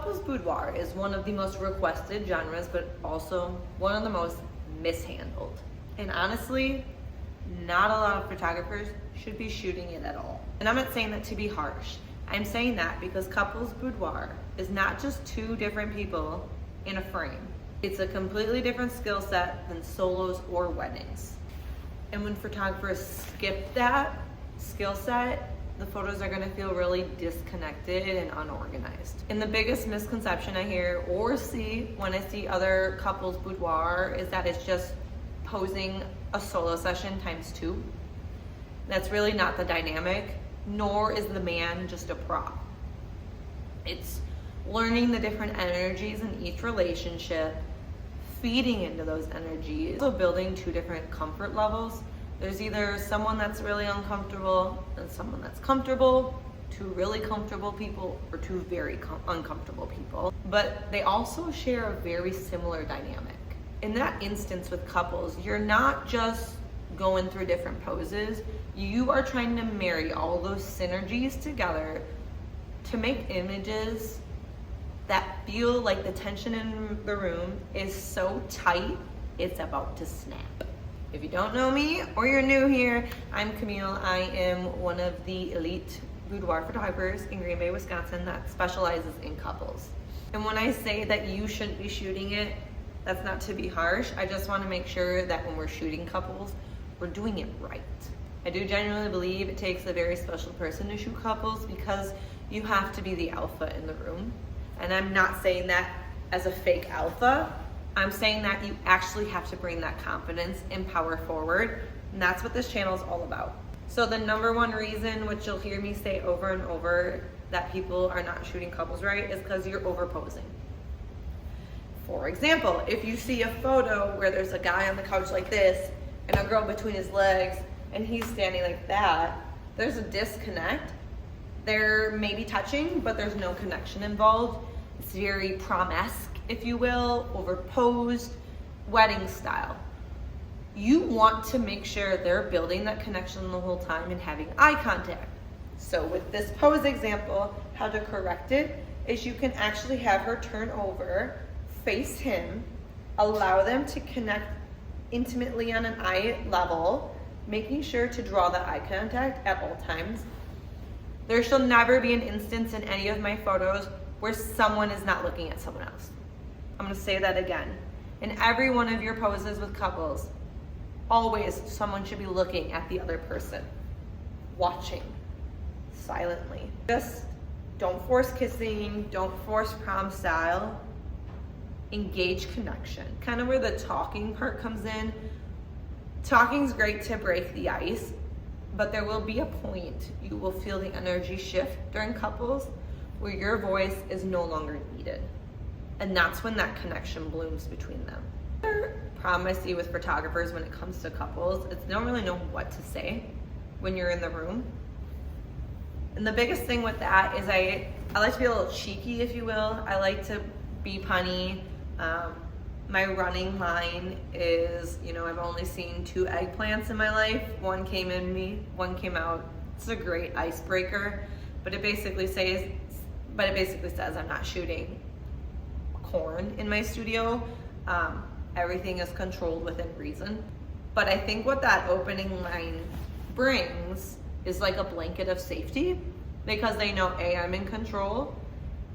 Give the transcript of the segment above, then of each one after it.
Couples boudoir is one of the most requested genres, but also one of the most mishandled. And honestly, not a lot of photographers should be shooting it at all. And I'm not saying that to be harsh. I'm saying that because couples boudoir is not just two different people in a frame. It's a completely different skill set than solos or weddings. And when photographers skip that skill set, the photos are gonna feel really disconnected and unorganized. And the biggest misconception I hear or see when I see other couples boudoir is that it's just posing a solo session ×2. That's really not the dynamic, nor is the man just a prop. It's learning the different energies in each relationship, feeding into those energies, also building two different comfort levels. There's either someone that's really uncomfortable and someone that's comfortable, two really comfortable people or two very uncomfortable people. But they also share a very similar dynamic. In that instance with couples, you're not just going through different poses, you are trying to marry all those synergies together to make images that feel like the tension in the room is so tight, it's about to snap. If you don't know me or you're new here, I'm Camille. I am one of the elite boudoir photographers in Green Bay, Wisconsin that specializes in couples. And when I say that you shouldn't be shooting it, that's not to be harsh. I just want to make sure that when we're shooting couples, we're doing it right. I do genuinely believe it takes a very special person to shoot couples because you have to be the alpha in the room. And I'm not saying that as a fake alpha. I'm saying that you actually have to bring that confidence and power forward. And that's what this channel is all about. So the number one reason, which you'll hear me say over and over, that people are not shooting couples right is because you're overposing. For example, if you see a photo where there's a guy on the couch like this and a girl between his legs and he's standing like that, there's a disconnect. They're maybe touching, but there's no connection involved. It's very prom-esque, if you will, overposed, wedding style. You want to make sure they're building that connection the whole time and having eye contact. So with this pose example, how to correct it is you can actually have her turn over, face him, allow them to connect intimately on an eye level, making sure to draw that eye contact at all times. There shall never be an instance in any of my photos where someone is not looking at someone else. I'm gonna say that again. In every one of your poses with couples, always someone should be looking at the other person, watching silently. Just don't force kissing, don't force prom style. Engage connection. Kind of where the talking part comes in. Talking's great to break the ice, but there will be a point you will feel the energy shift during couples where your voice is no longer needed. And that's when that connection blooms between them. Another problem I see with photographers when it comes to couples is they don't really know what to say when you're in the room. And the biggest thing with that is I like to be a little cheeky, if you will. I like to be punny. My running line is, I've only seen 2 eggplants in my life. One came in me, one came out. It's a great icebreaker, but it basically says I'm not shooting corn in my studio. Everything is controlled within reason. But I think what that opening line brings is like a blanket of safety because they know A, I'm in control,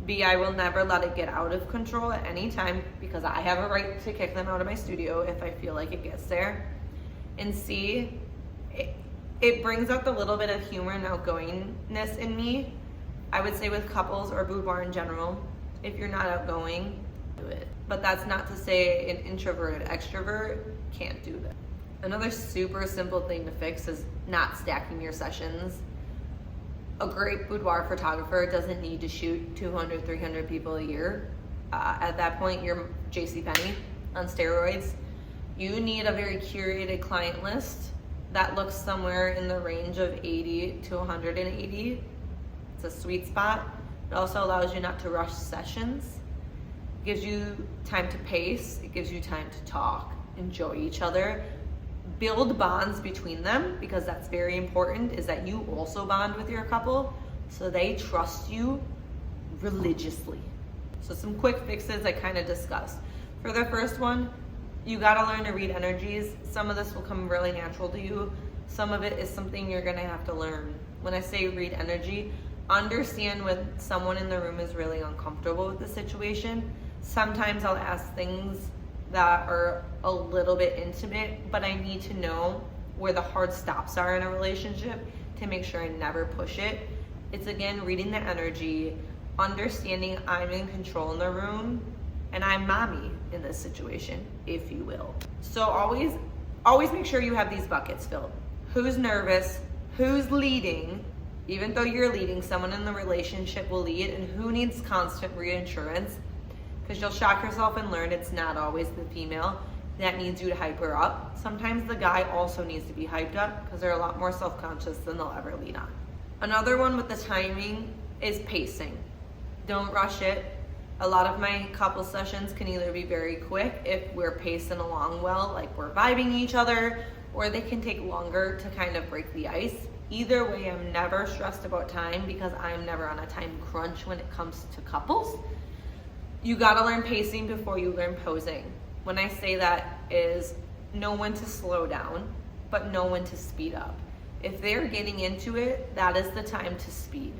B, I will never let it get out of control at any time because I have a right to kick them out of my studio if I feel like it gets there. And C, it brings out the little bit of humor and outgoingness in me. I would say with couples or boudoir in general, if you're not outgoing, do it. But that's not to say an introverted extrovert can't do that. Another super simple thing to fix is not stacking your sessions. A great boudoir photographer doesn't need to shoot 200, 300 people a year. At that point, you're JCPenney on steroids. You need a very curated client list that looks somewhere in the range of 80 to 180. It's a sweet spot. It also allows you not to rush sessions. It gives you time to pace. It gives you time to talk, enjoy each other, build bonds between them, because that's very important, is that you also bond with your couple so they trust you religiously. So some quick fixes I kind of discussed. For the first one, you gotta learn to read energies. Some of this will come really natural to you. Some of it is something you're gonna have to learn. When I say read energy, understand when someone in the room is really uncomfortable with the situation. Sometimes I'll ask things that are a little bit intimate, but I need to know where the hard stops are in a relationship to make sure I never push it. It's again, reading the energy, understanding I'm in control in the room, and I'm mommy in this situation, if you will. So always make sure you have these buckets filled. Who's nervous, who's leading, even though you're leading, someone in the relationship will lead, and who needs constant reassurance, because you'll shock yourself and learn it's not always the female that needs you to hype her up. Sometimes the guy also needs to be hyped up because they're a lot more self-conscious than they'll ever lead on. Another one with the timing is pacing. Don't rush it. A lot of my couple sessions can either be very quick if we're pacing along well, like we're vibing each other, or they can take longer to kind of break the ice. Either way, I'm never stressed about time because I'm never on a time crunch when it comes to couples. You gotta learn pacing before you learn posing. When I say that is know when to slow down, but know when to speed up. If they're getting into it, that is the time to speed.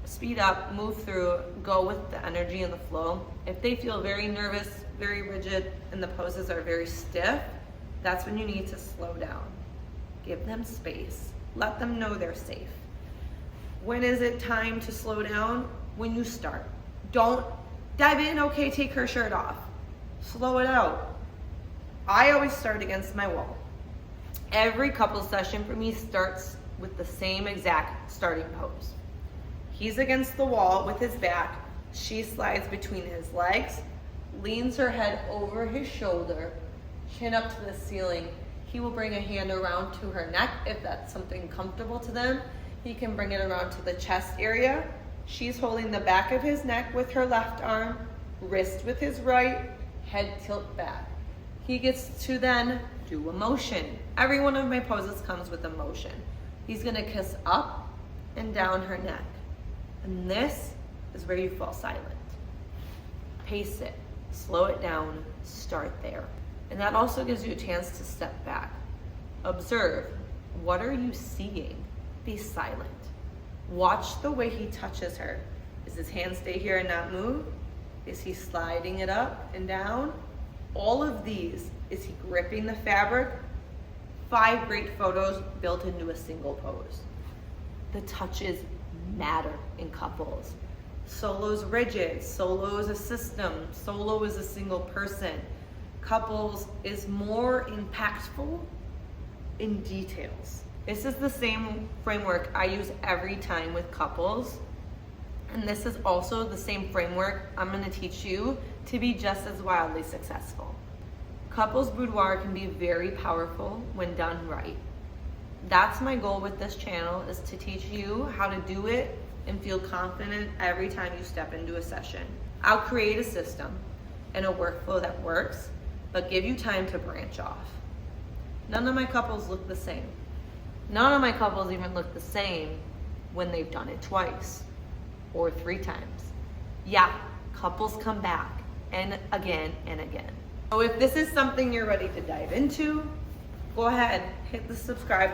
Speed up, move through, go with the energy and the flow. If they feel very nervous, very rigid, and the poses are very stiff, that's when you need to slow down. Give them space. Let them know they're safe. When is it time to slow down? When you start. Don't dive in, okay, take her shirt off. Slow it out. I always start against my wall. Every couple session for me starts with the same exact starting pose. He's against the wall with his back. She slides between his legs, leans her head over his shoulder, chin up to the ceiling. He will bring a hand around to her neck if that's something comfortable to them. He can bring it around to the chest area. She's holding the back of his neck with her left arm, wrist with his right, head tilt back. He gets to then do a motion. Every one of my poses comes with a motion. He's gonna kiss up and down her neck. And this is where you fall silent. Pace it, slow it down, start there. And that also gives you a chance to step back. Observe, what are you seeing? Be silent. Watch the way he touches her. Does his hand stay here and not move? Is he sliding it up and down? All of these, is he gripping the fabric? 5 great photos built into a single pose. The touches matter in couples. Solo's rigid, solo is a system, solo is a single person. Couples is more impactful in details. This is the same framework I use every time with couples. And this is also the same framework I'm gonna teach you to be just as wildly successful. Couples boudoir can be very powerful when done right. That's my goal with this channel, is to teach you how to do it and feel confident every time you step into a session. I'll create a system and a workflow that works, but give you time to branch off. None of my couples look the same. None of my couples even look the same when they've done it twice or 3 times. Yeah, couples come back and again and again. So if this is something you're ready to dive into, go ahead, hit the subscribe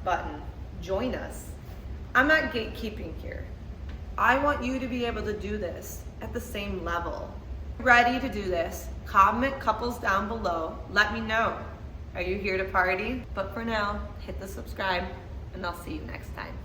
button, join us. I'm not gatekeeping here. I want you to be able to do this at the same level. Ready to do this? Comment couples down below. Let me know. Are you here to party? But for now, hit the subscribe and I'll see you next time.